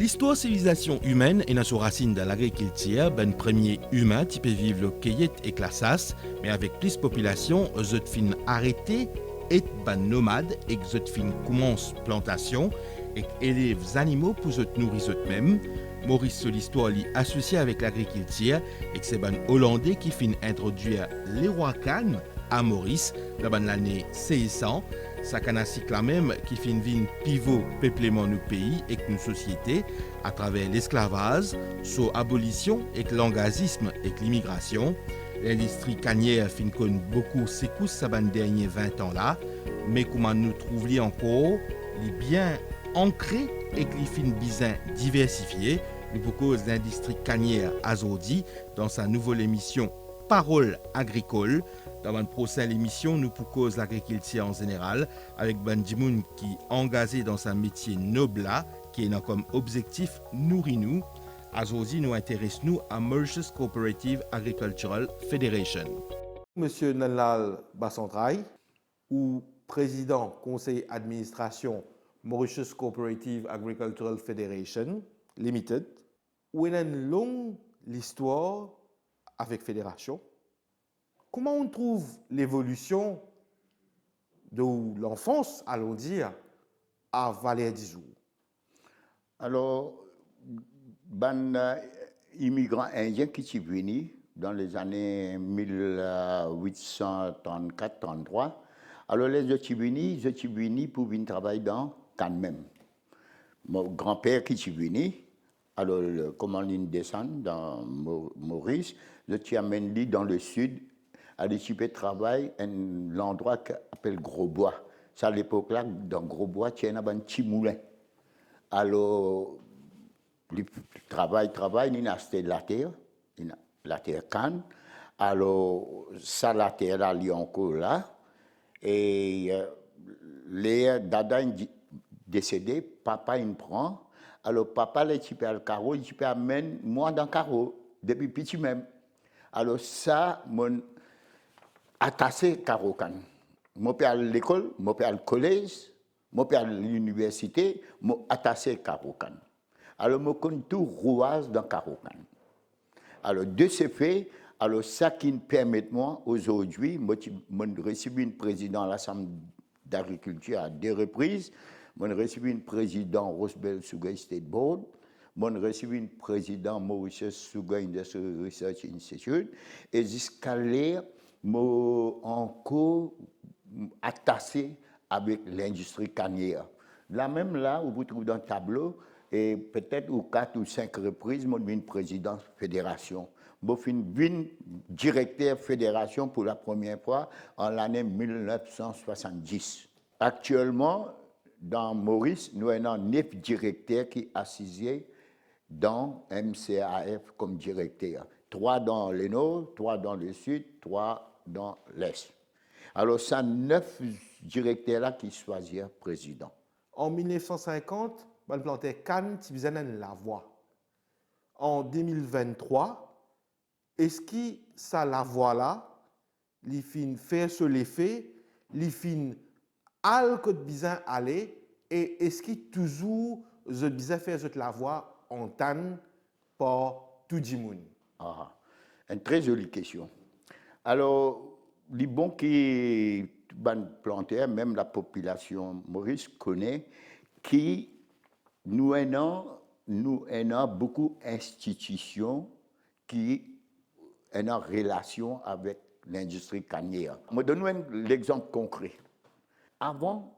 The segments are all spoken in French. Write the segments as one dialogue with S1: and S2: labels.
S1: L'histoire civilisation humaine est dans ses racines dans l'agriculture, ben premier humain qui peut vivre le cueillette et classas, mais avec plus de population, eux fin arrêté et ben nomade et eux fin commence plantation et élève animaux pour eux nourrir eux-mêmes. Maurice sur l'histoire est associé avec l'agriculture et c'est ben hollandais qui fin introduire les rois cannes à Maurice dans l'année 1600. Ça canastique la même qui fait une pivot peuplement nos pays et nos sociétés à travers l'esclavage, son abolition et l'engazisme et l'immigration. L'industrie cannière fin conne beaucoup secousses ces derniers 20 ans là, mais comment nous trouver encore les biens ancrés et les fins bizins diversifiés. Nous proposons l'industrie cannière Azodi dans sa nouvelle émission Parole agricole. Dans notre prochaine émission, nous proposons l'agriculture en général avec Ben Dimoun qui est engagé dans un métier noble qui a comme objectif nourrir nous. Aujourd'hui, nous intéressons à Mauritius Cooperative Agricultural Federation. Monsieur Nanlal Bassantrai, ou président conseil administration Mauritius Cooperative Agricultural Federation Limited, où il y a une longue histoire avec fédération. Comment on trouve l'évolution de l'enfance, allons dire, à Valère Dizou?
S2: Alors, ban immigrants indiens qui sont venus dans les années 1834-33, alors les autres sont venus pour venir travailler dans Cannes même. Mon grand-père qui est venu, alors comment il descend dans Maurice, je t'y amène dans le sud, à l'équipe travail, l'endroit qu'on appelle Gros-Bois. C'est à l'époque-là, dans Gros-Bois, il y a un petit moulin. Alors, le travail, il a acheté la terre canne. Alors, ça, la terre, là, il y a encore là. Et les dada décédé, papa, il prend. Alors, papa, il type à le carreau, il amène moi dans le carreau, depuis petit même. Alors, ça, mon attaché carreau canne. Mon père à l'école, mon père au collège, mon père à l'université, mon attaché carreau canne. Alors, je connais tout rouage dans carreau canne. Alors, de ce fait, alors ça qui me permet moi aujourd'hui, je reçu une présidente à l'Assemblée d'agriculture à 2 reprises, je reçu une présidente Rosebel Sugar State Board, je reçu une présidente Mauritius Sugar Industry Research Institute, et jusqu'à là, je encore attaché avec l'industrie cannière. Là même là, où vous trouvez dans le tableau, et peut-être aux 4 ou 5 reprises, je suis président de la fédération. Je suis directeur de la fédération pour la première fois en l'année 1970. Actuellement, dans Maurice, nous avons 9 directeurs qui sont assisés dans MCAF comme directeur. 3 dans le nord, 3 dans le sud, 3 dans l'est. Alors, c'est 9 directeurs-là qui choisissent président.
S1: En 1950, on plantait Cannes, Tibizan la voie. En 2023, est-ce que ça la voie là, les fin faire sur l'effet, les fin al que bizan aller, et est-ce que toujours je bizan faire la voie en tan par tout le monde?
S2: Ah, une très jolie question. Alors, les bons qui plantaient, même la population Maurice connaît, qui nous avons beaucoup d'institutions qui ont en relation avec l'industrie cannière. Je vais donner l'exemple concret. Avant,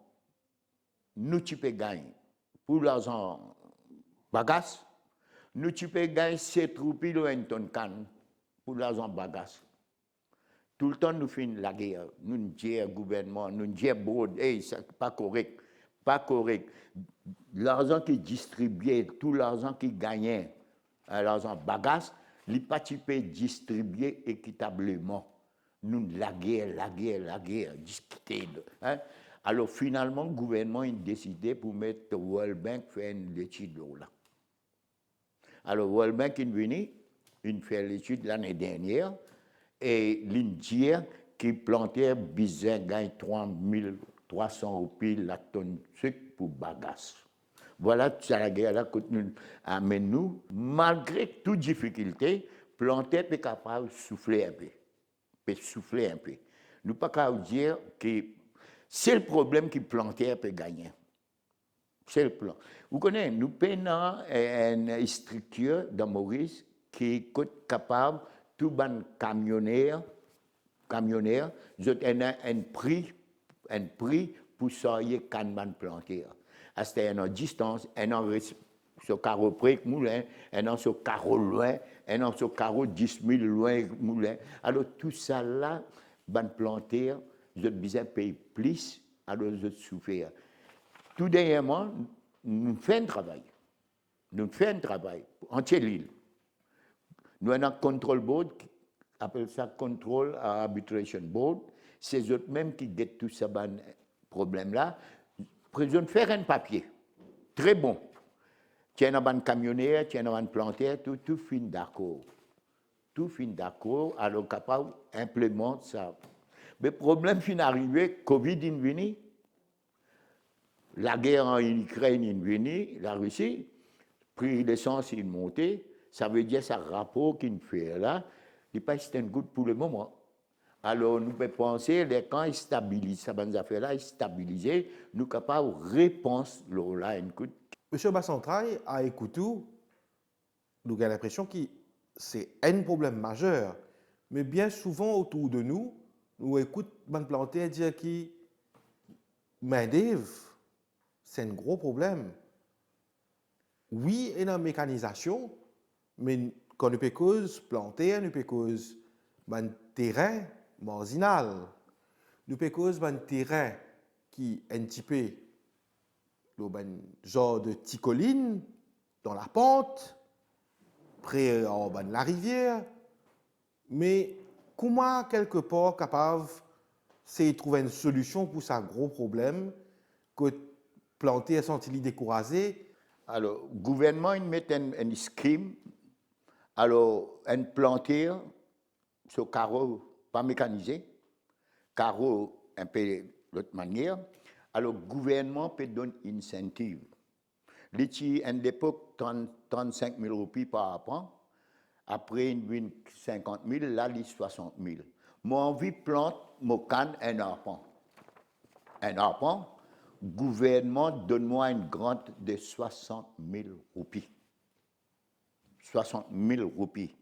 S2: nous avons gagné pour l'argent bagasse, nous avons gagné 7 roupies de tonne canne pour l'argent bagasse. Tout le temps, nous faisons la guerre. Nous disons au gouvernement, nous disons, hey, c'est pas correct. Pas correct. L'argent qui distribuait, tout l'argent qui gagnait, l'argent bagasse, il pas distribué équitablement. Nous, la guerre, discuter. Hein? Alors finalement, le gouvernement a décidé pour mettre le World Bank faire une étude là. Alors, le World Bank est venu, il fait l'étude l'année dernière, et l'Indien qui plantait bizarre gagne 3300 roupies la tonne de sucre pour bagasse. Voilà, c'est la guerre là que nous amène nous. Malgré toute difficulté, planter est capable de souffler un peu. Peut souffler un peu. Nous ne pouvons pas dire que c'est le problème qui planter peut gagner. C'est le plan. Vous connaissez, nous prenons une structure dans Maurice qui est capable, tout bon camionneur, ils ont un prix pour sortir canne planter. C'est une distance, un sur carreau près moulin, un sur carreau loin, un sur carreau 10 000 loin moulin. Alors tout ça là, ban planter, ils ont besoin de payer plus, alors ils ont souffert. Tout dernièrement, nous faisons un travail. Nous faisons un travail entier l'île. Nous avons un control board, appelle ça Control Arbitration Board. C'est eux mêmes qui guettent tout ce problème-là. Ils ont fait un papier. Très bon. Tiens, un camionneur, tiens, un planteur, tout fin d'accord. Tout fin d'accord, alors capable d'implémenter ça. Mais le problème fin arrivé, Covid est venu. La guerre en Ukraine est venue, la Russie, prix de l'essence est monté, ça veut dire que ce rapport qu'il fait là, il n'est pas un good pour le moment. Alors nous pouvons penser, quand il stabilise, ça va nous affaires là, il stabilise, nous sommes capables de répondre là, une coup.
S3: Monsieur Bassantraille, à écouter, nous avons l'impression que c'est un problème majeur, mais bien souvent autour de nous, nous écoutons Ban Planté dire que main-d'œuvre, c'est un gros problème. Oui, il y a une mécanisation, mais quand nous peut cause planter, nous peut cause un terrain marginal, nous peut cause un terrain qui est un petit peu le genre de petite colline dans la pente, près de la rivière, mais comment quelque part capable de trouver une solution pour ce gros problème que planter sans il découragé.
S2: Alors, le gouvernement il met un scheme, alors un planter sur carreau pas mécanisé, carreau un peu de l'autre manière. Alors, le gouvernement peut donner une incentive. L'été, à l'époque, 35 000 roupies par an. Après, une 50 000, là, il 60 000. Moi, envie de planter mon canne un arpent. Un arpent, le gouvernement donne-moi une grante de 60 000 roupies. 60 000 roupies.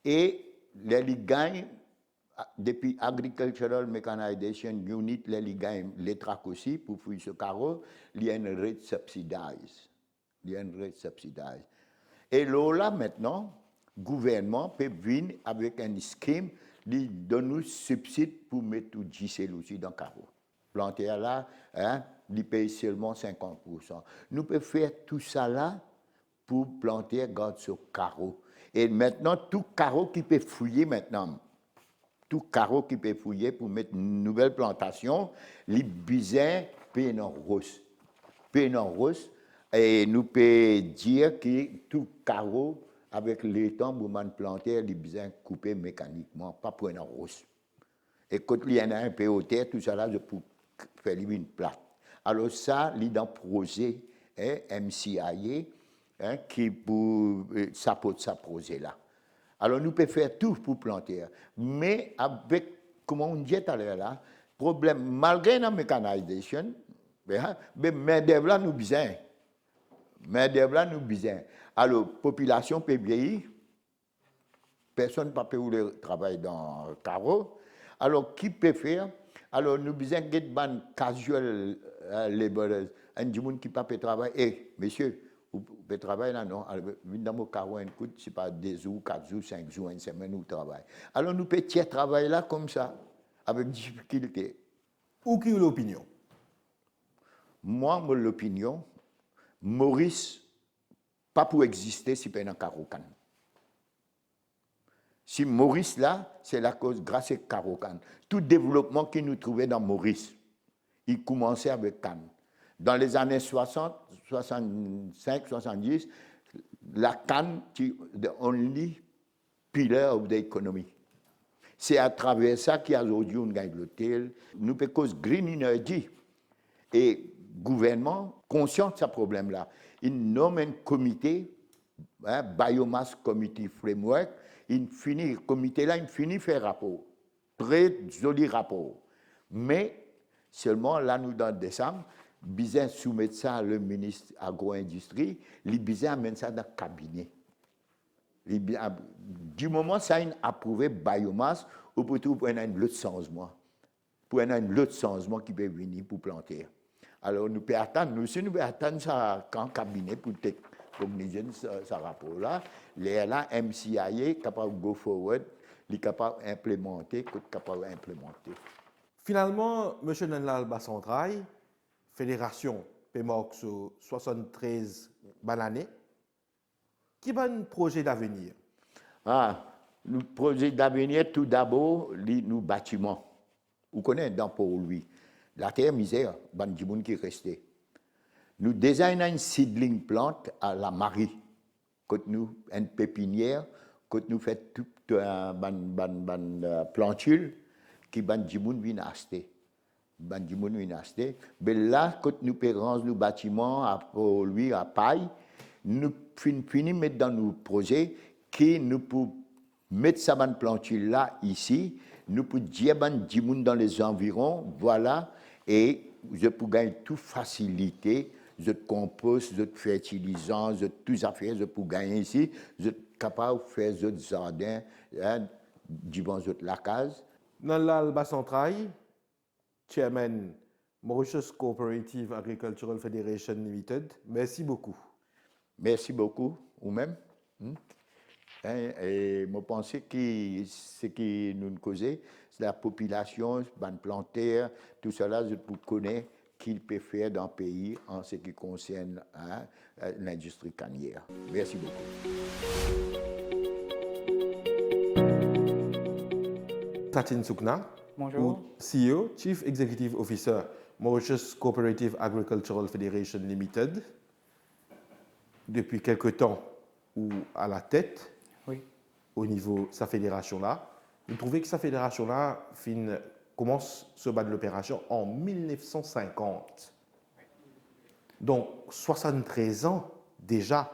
S2: Et les gagnent, depuis Agricultural Mechanization Unit, les gagnent les tracts aussi pour faire ce carreau, il y a une rate subsidisée. Il y a une rate subsidisée. Et là, maintenant, le gouvernement peut venir avec un scheme qui donne nous subside pour mettre tout GCL aussi dans le carreau. Planter là, hein, il paye seulement 50%. Nous pouvons faire tout ça là pour planter garde sur carreau. Et maintenant, tout carreau qui peut fouiller maintenant, tout carreau qui peut fouiller pour mettre une nouvelle plantation, les bisins paient en rose. Paient en rose. Et nous pouvons dire que tout carreau, avec les temps pour planter, les bisins coupés mécaniquement, pas pour un rose. Et quand il y en a un peu au terre, tout ça là, pour faire une plate. Alors ça, il y a un projet, MCIA, qui pour ça projet là. Alors nous pouvons faire tout pour planter. Mais avec, comme on dit tout à l'heure là, problème, malgré la mécanisation, mais main-d'œuvre là nous besoin. Main-d'œuvre là nous besoin. Alors, population peut vieillir, personne ne peut payer travail dans le carreau. Alors, qui peut faire? Alors, nous besoin de ban casual laborers, un monde qui ne peut pas travailler. Eh, monsieur, vous pouvez travailler là, non? Alors, dans mon carreau, un coup, c'est pas 2 jours, 4 jours, 5 jours, une semaine, où travaille. Alors, nous pouvons travailler là comme ça, avec difficulté.
S3: Ou qui est l'opinion?
S2: Moi, l'opinion, Maurice, pas pour exister si pas dans Carocan. Si Maurice là, c'est la cause grâce à Carocan. Tout développement que nous trouvons dans Maurice, il commençait avec Cannes. Dans les années 60, 65, 70, la Cannes, the only pillar of the economy. C'est à travers ça qu'il y a aujourd'hui une gagne l'hôtel. Nous peut cause green energy. Et le gouvernement, conscient de ce problème-là, il nomme un comité, Biomass Committee Framework, le comité là, il finit faire rapport. Très joli rapport. Mais seulement là, nous, dans décembre, Bizet soumet ça à le ministre agro-industrie, il Bizet amène ça dans le cabinet. Du moment où ça a approuvé biomasse, ou plutôt pour un autre changement. Pour un autre changement qui peut venir pour planter. Alors nous pouvons attendre, nous aussi nous pouvons attendre ça quand cabinet pour communiquer ce rapport-là. Là, MCIA est capable de go forward, il est capable d'implémenter, capable d'implémenter.
S3: Finalement, M. Nanlal Bassantraï, Fédération PMOX 73 Banané, qui a un projet d'avenir?
S2: Le projet d'avenir, tout d'abord, nos bâtiments. Vous connaissez dans pour lui. La terre misère, il y a des qui restent. Nous designons une seedling plante à la Marie. Quand nous une pépinière, quand nous faisons toute une plantule, qui ban djimoun vient acheter. Ban djimoun vient acheter. Mais là, quand nous payons nos bâtiments à lui à paille, nous finissons mettre dans nos projets qui nous pouvons mettre ça ban plantule là ici, nous pouvons dire ban djimoun dans les environs, voilà, et je peux gagner tout facilité, je compost, je fertilisant, je tout ça fait, je peux gagner ici, je suis capable de faire des jardins, du bon la case.
S3: Nanlal Bassantraï, Chairman Mauritius Cooperative Agricultural Federation Limited, merci beaucoup.
S2: Merci beaucoup, vous-même. Et je pense que ce qui nous cause, c'est la population, les plantaires, tout cela, je connais qu'il peut faire dans le pays en ce qui concerne l'industrie cannière. Merci beaucoup.
S3: Tatin Soukna,
S4: bonjour.
S3: CEO, Chief Executive Officer, Mauritius Cooperative Agricultural Federation Limited. Depuis quelque temps, ou à la tête,
S4: oui,
S3: au niveau de sa fédération-là, vous trouvez que sa fédération-là commence ce bas de l'opération en 1950. Donc, 73 ans déjà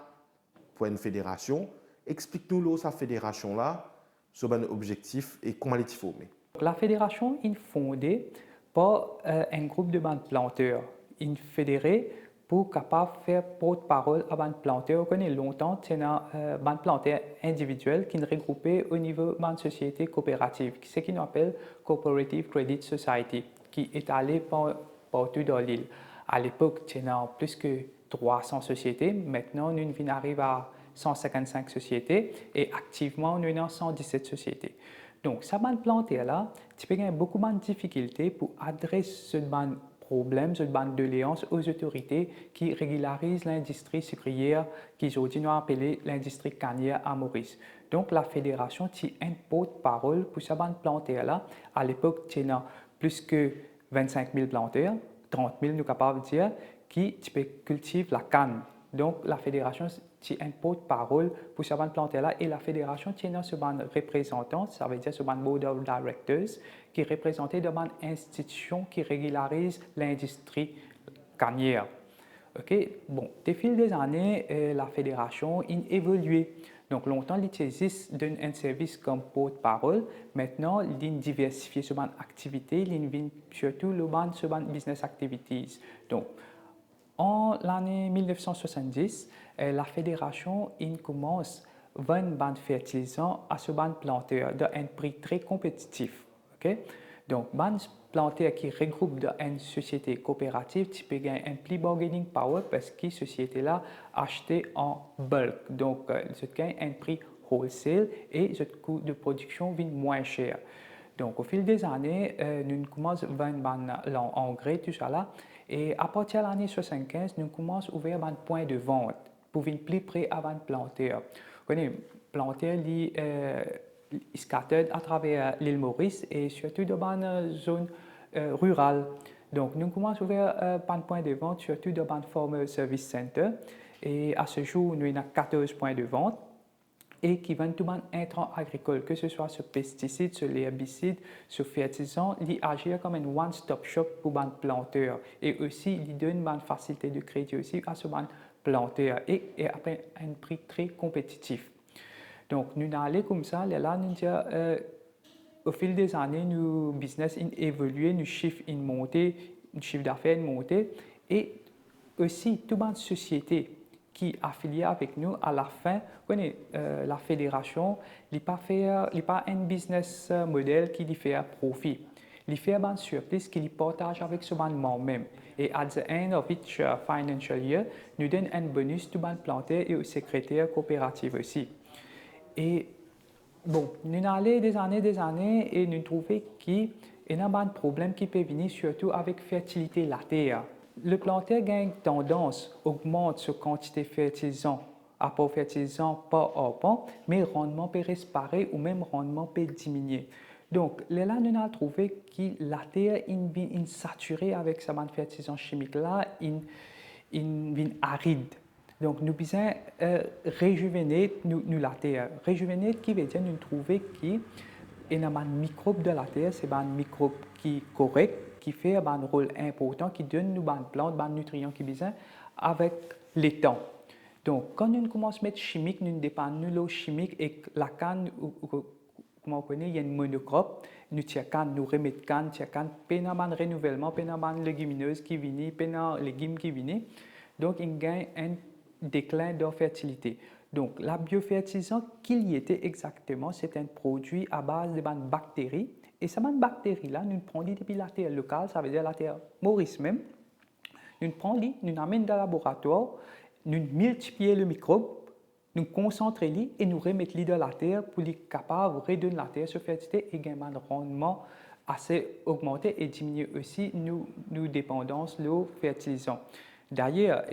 S3: pour une fédération. Explique-nous sa fédération-là, ce bas objectif et comment elle est formée.
S4: La fédération est fondée par un groupe de bandes planteurs. Une fédérée pour capable faire porte-parole à bandes planteurs. On connaît longtemps, c'est une bande planteurs individuelle qui est regroupée au niveau de bandes sociétés coopératives, ce qu'on appelle Cooperative Credit Society, qui est allée partout dans l'île. À l'époque, il y a plus que 300 sociétés. Maintenant, nous arrivons à 155 sociétés et activement, nous avons 117 sociétés. Donc, cette bande plantée-là, tu peux avoir beaucoup de difficultés pour adresser ce bande problème, cette bande de doléances aux autorités qui régularisent l'industrie sucrière qu'aujourd'hui nous appelons l'industrie cannière à Maurice. Donc, la fédération tient un porte-parole pour cette bande plantée-là. À l'époque, il y a plus que 25 000 planteurs, 30 000 nous sommes capables de dire, qui cultivent la canne. Donc, la fédération tient un porte-parole pour cette bande plantée-là et la fédération tient ce bande représentant, ça veut dire ce bande board of directors, qui représente de bande institutions qui régularisent l'industrie cannière. Okay? Bon, au fil des années, la fédération a évolué. Donc, longtemps, il existe un service comme porte-parole. Maintenant, il a diversifié ce bande activité, il a surtout le bande business activities. Donc, en l'année 1970, la fédération commence à vendre bande fertilisant à ce bande planteur à un prix très compétitif. Okay? Donc, bande planteur qui regroupe dans une société coopérative, tu peux gagner un plus bargaining power parce que cette société-là acheté en bulk. Donc, tu gagnes un prix wholesale et le coût de production vient moins cher. Donc, au fil des années, nous commençons à vendre l'engrais, tout ça là. Et à partir de l'année 1975, nous commençons à ouvrir un point de vente pour venir plus près avant de planter. Vous connaissez, planter, il scattered à travers l'île Maurice et surtout dans une zone rurale. Donc, nous commençons à ouvrir un point de vente, surtout dans un Farmer Service Center. Et à ce jour, nous avons 14 points de vente. et qui vendent tout les intrants agricoles, que ce soit sur pesticides, sur les herbicides, sur fertilisants, ils agissent comme un one-stop shop pour les planteurs. Et aussi, ils donnent une facilité de crédit aussi à ce planteurs et après un prix très compétitif. Donc, nous allons comme ça, là, nous au fil des années, nos business ont évolué, nos chiffres ont monté, nos chiffres d'affaires ont monté et aussi, toute les société qui est affiliée avec nous, à la fin, la fédération n'est pas un business model qui fait un profit. Il fait un surplus qu'il partage avec ce même. Et à the end of each financial year, nous donne un bonus tout le planteur et aux secrétaires coopératifs aussi. Et bon, nous allons des années et nous trouvons qu'il y a un problème qui peut venir surtout avec fertilité de la terre. Le planteur gagne tendance, augmente sa quantité fertilisant, apport fertilisant par arpent, mais le rendement peut rester ou même le rendement peut diminuer. Donc, là, nous avons trouvé que la terre est saturée avec ce fertilisant chimique-là, est aride. Donc, nous devons réjuvéner la terre. Réjuvéner, qui veut dire nous trouver qu'il y a un microbe de la terre, c'est un microbe qui est correct, qui fait un rôle important, qui donne nous des plantes, des nutriments qui besoin avec le temps. Donc, quand nous commençons à mettre chimique, nous dépendons de l'eau chimique et la canne, comme on connaît, il y a une monocrope. Nous canne, nous remettons canne, puis un renouvellement, puis un légumineuse qui vient, puis un légume qui vient. Donc, il y a un déclin de fertilité. Donc, la biofertilisant, qu'il y était exactement, c'est un produit à base de bactéries. Et ces bactéries-là, nous prenons depuis la terre locale, ça veut dire la terre Maurice même. Nous prenons, nous amènons dans le laboratoire, nous multiplions le microbe, nous concentrons et nous remettons dans la terre pour être capable de redonner la terre sur fertilité et gagner un rendement assez augmenté et diminuer aussi nos dépendances de fertilisants. D'ailleurs,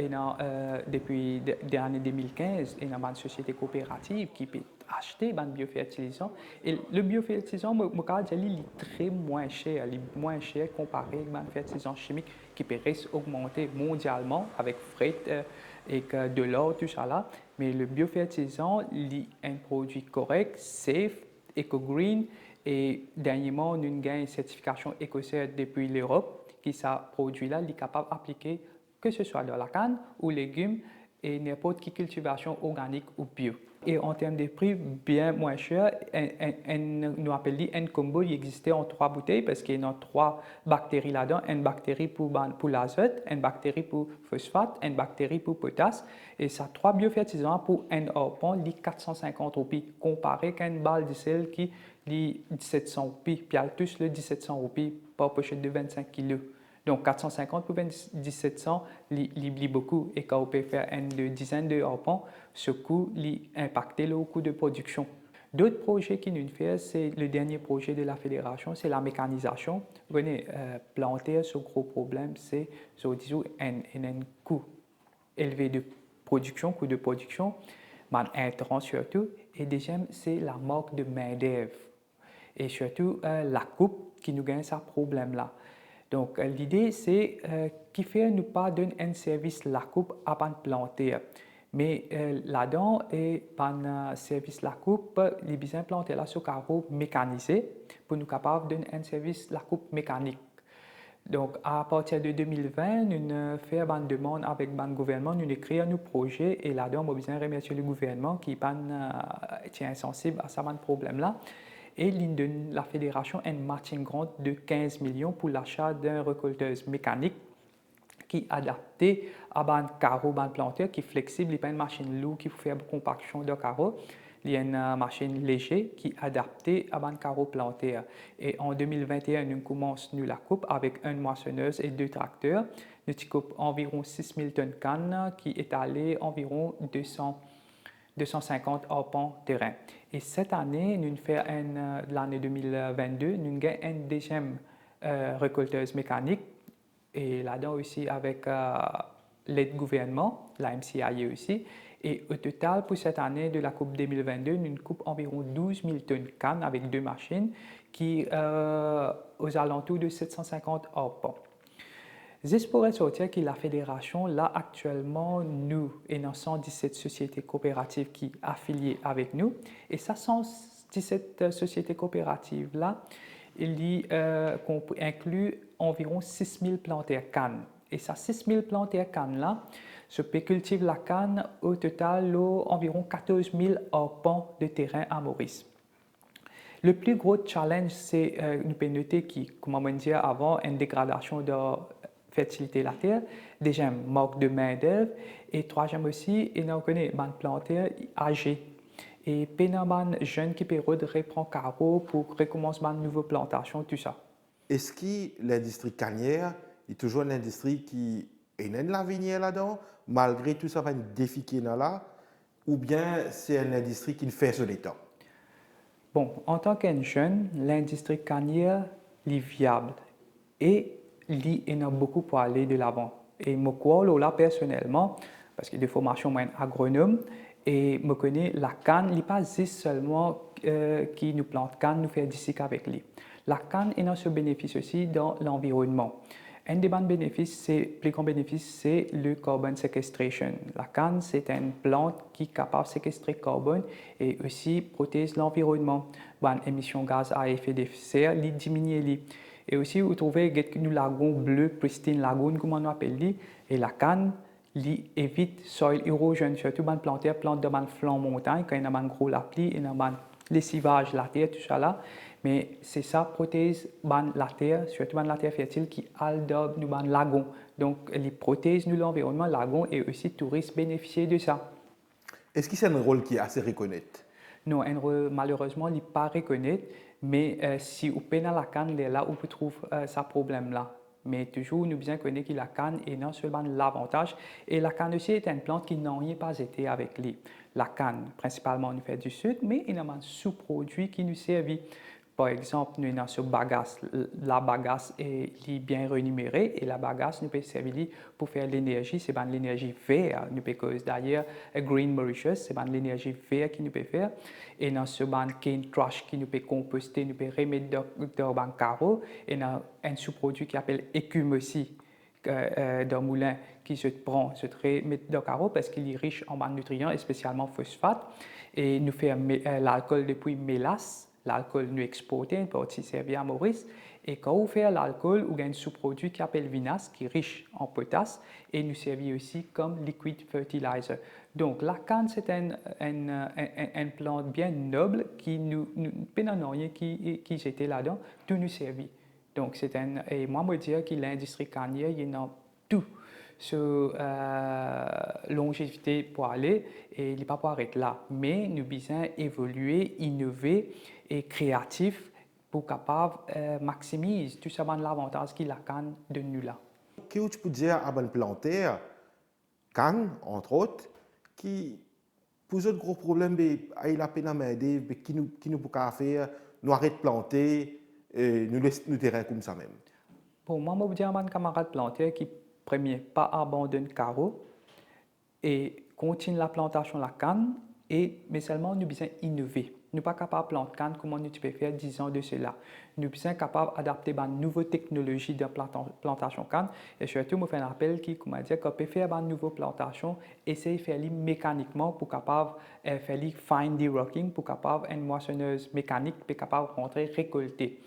S4: depuis l'année 2015, il y a une société coopérative qui peut acheter des biofertilisants. Et le biofertilisant, il est très moins cher, comparé à un fertilisant chimique qui peut augmenter mondialement avec fret et de l'or, tout ça là. Mais le biofertilisant est un produit correct, safe, eco-green. Et dernièrement, nous avons gagné une certification écossaise depuis l'Europe qui ça produit-là est capable d'appliquer que ce soit dans la canne ou légumes et n'importe quelle cultivation organique ou bio. Et en termes de prix bien moins cher, nous appelons un combo, il existait en 3 bouteilles parce qu'il y a 3 bactéries là-dedans, une bactérie pour l'azote, une bactérie pour phosphate, une bactérie pour potasse. Et ça 3 biofertilisants pour un arpent, il 450 roupies, comparé qu'à une balle de sel qui est 1700 roupies, puis à tous le 1700 roupies par pochette de 25 kg. Donc, 450 pour 1700, c'est beaucoup. Et quand on peut faire une dizaine de harpons, ce coût impacte le coût de production. D'autres projets qui nous font, c'est le dernier projet de la fédération, c'est la mécanisation. Vous voyez, planter, ce gros problème, c'est un coût élevé de production, coût de production, mais intrant surtout. Et deuxième, c'est la manque de main-d'œuvre. Et surtout, la coupe qui nous gagne ce problème-là. Donc, l'idée, c'est qu'il fait ne pas donner un service la coupe à un planter. Mais là-dedans, un service la coupe, les besoins planter là sur carreau mécanisé pour nous capables de donner un service la coupe mécanique. Donc, à partir de 2020, nous faisons une demande avec le gouvernement, nous créons un projet et là-dedans, nous avons besoin de remercier le gouvernement qui est insensible à ce problème-là. Et la fédération a une matching grant de 15 millions pour l'achat d'un récolteuse mécanique qui est adapté à un carreau, un planteur qui est flexible. Il n'y a pas une machine lourde qui fait faire compaction de carreau. Il y a une machine légère qui est adaptée à un carreau planteur. Et en 2021, nous commençons la coupe avec une moissonneuse et 2 tracteurs. Nous coupons environ 6 000 tonnes de canne qui est allé environ 250 arpents terrain. Et cette année, nous faisons l'année 2022, nous avons une deuxième récolteuse mécanique et là-dedans aussi avec l'aide du gouvernement, la MCIA aussi. Et au total, pour cette année de la coupe 2022, nous coupons environ 12 000 tonnes de canne avec 2 machines qui aux alentours de 750 arpents. Juste pour ressortir que la fédération, là, actuellement, nous, et nos 117 sociétés coopératives qui sont affiliées avec nous, et ça, 117 sociétés coopératives-là, il y inclut environ 6000 plantaires cannes. Et ça, 6000 plantaires cannes-là, se peut cultiver la canne au total environ 14 000 arpents de terrain à Maurice. Le plus gros challenge, c'est nous pouvons noter qui, comme on dit avant, une dégradation de fertilité de la terre, deuxième, manque de main-d'œuvre, et troisième aussi, il y a des plantaires âgés. Et puis, il y a des jeunes qui peuvent reprendre carreau pour recommencer une nouvelle plantation, tout ça.
S3: Est-ce que l'industrie cannière est toujours une industrie qui est de l'avenir là-dedans, malgré tout ça, va un défi qui est là, ou bien c'est une industrie qui fait sur l'état?
S4: Bon, en tant qu'un jeune, l'industrie cannière est viable et il y a beaucoup pour aller de l'avant. Et moi, là, personnellement, parce que de formation moi, agronome, et je connais la canne, il n'est pas juste seulement qui nous plante canne, nous fait d'ici qu'avec lui. La canne a ce bénéfice aussi dans l'environnement. Un des bénéfices, plus grand bénéfice, c'est le carbon sequestration. La canne, c'est une plante qui est capable de séquestrer le carbone et aussi protéger l'environnement. L'émission de gaz à effet de serre, elle diminue. Et aussi, vous trouvez une lagoon bleue, pristine lagoon, comme on appelle, et la canne, évite soil erosion, surtout dans les plantes de flanc montagne, quand il y a un gros la pluie, il y a un lessivage de la terre, tout ça là. Mais c'est ça, protège la terre, surtout la terre fertile qui adobe nous lagon. Donc, les protège nous l'environnement, lagon, et aussi les touristes bénéficient de ça.
S3: Est-ce que c'est un rôle qui est assez reconnu?
S4: Non, un rôle, malheureusement, il n'est pas reconnu, mais si vous prenez la canne, là où vous trouvez ce problème-là. Mais toujours, nous bien connaissons que la canne est non seulement l'avantage, et la canne aussi est une plante qui n'a pas été avec lui. La canne, principalement, nous fait du sud, mais il y a un sous-produit qui nous sert. Par exemple, nous avons sur bagasse. La bagasse est bien rémunérée et la bagasse nous peut servir pour faire l'énergie. C'est l'énergie verte. Nous peut d'ailleurs Green Mauritius, c'est l'énergie verte qui nous peut faire. Et nous avons cane trash qui nous peut composter, nous peut remettre dans le carreau. Et nous avons un sous-produit qui s'appelle écume aussi dans le moulin qui se prend, se remet dans le carreau parce qu'il est riche en nutriments et spécialement phosphate. Et nous fait l'alcool depuis mélasse. L'alcool nous exporté, peut aussi servir à Maurice. Et quand on fait l'alcool, on a un sous-produit qui s'appelle vinasse, qui est riche en potasse, et nous servit aussi comme liquid fertilizer. Donc, la canne, c'est une plante bien noble qui nous rien qui était là-dedans, tout nous servit. Donc, et moi, je dis que l'industrie cannière, il y a tout sur longévité pour aller et il n'est pas pour arrêter là. Mais nous devons évoluer, innover et créatif pour capable maximiser tout ça l'avantage qu'il a canne de nous là.
S3: Qu'est-ce que tu peux dire à une plantaire, canne, entre autres, qui pose un gros problème, il a peine à m'aider, qui nous peut faire, nous arrête de planter, et nous laisse nous terrain comme ça même.
S4: Pour moi, je veux dire à mon camarade plantaire qui premier, pas abandonner le carreau et continue la plantation de la canne, mais seulement nous devons innover. Nous ne sommes pas capables de planter canne comme nous pouvons faire 10 ans de cela. Nous sommes capables d'adapter une nouvelle technologie de plantation de canne. Et surtout, je fais un appel qui, comme dire, qu'on peut faire une nouvelle plantation, essayer de faire mécaniquement pour capable faire fine de-rocking, pour capable une moissonneuse mécanique, pour capable rentrer récolter.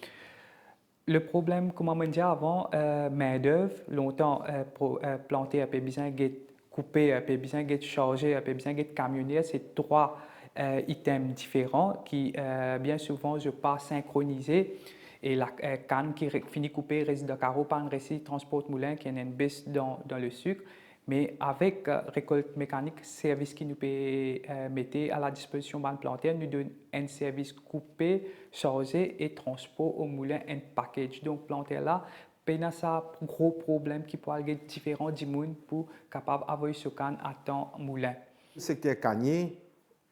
S4: Le problème, comme on dit avant, main-d'œuvre, longtemps pour planter, puis besoin de couper, puis besoin de charger, puis besoin de camionner, c'est trois items différents qui, bien souvent, je pas synchronisés. Et la canne qui finit coupée reste de carreau par un récit transport moulin qui est une baisse dans le sucre. Mais avec récolte mécanique, service qui nous peut mettre à la disposition de plantaire, nous donne un service coupé, chargé et transport au moulin, un package. Donc, plantaire là, peine ça gros problème qui peut avoir différents dimoun pour capable avoir ce canne à temps moulin.
S3: Le secteur cannier,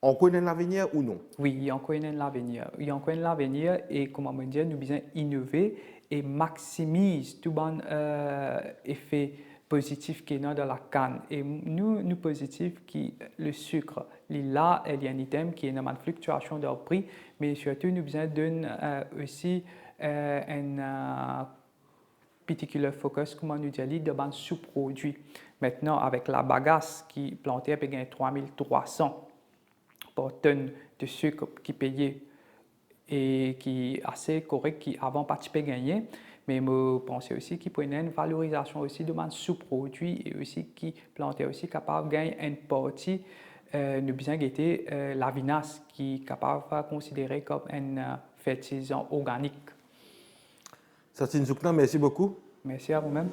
S3: on connaît l'avenir ou non?
S4: Oui, on connaît l'avenir. On connaît l'avenir et, comme on dit, nous devons innover et maximiser tout bon effet positif qui est dans la canne. Et nous positifs, qui le sucre, là, il y a un item qui est dans une fluctuation de prix, mais surtout, nous besoin donner aussi particular focus, comme on nous dit, de ban sous-produits. Maintenant, avec la bagasse qui plantait, peut gagner 3300 par tonne de sucre qui payait et qui est assez correct, qui avant pas gagner. Mais je pensais aussi qu'il prenait une valorisation aussi de ban sous-produits et aussi qui plantait aussi capable de gagner une partie. Nous bien guetter la vinasse qui est capable de considérer comme un fertilisant organique.
S3: Satine Zoukna, merci beaucoup.
S4: Merci à vous-même.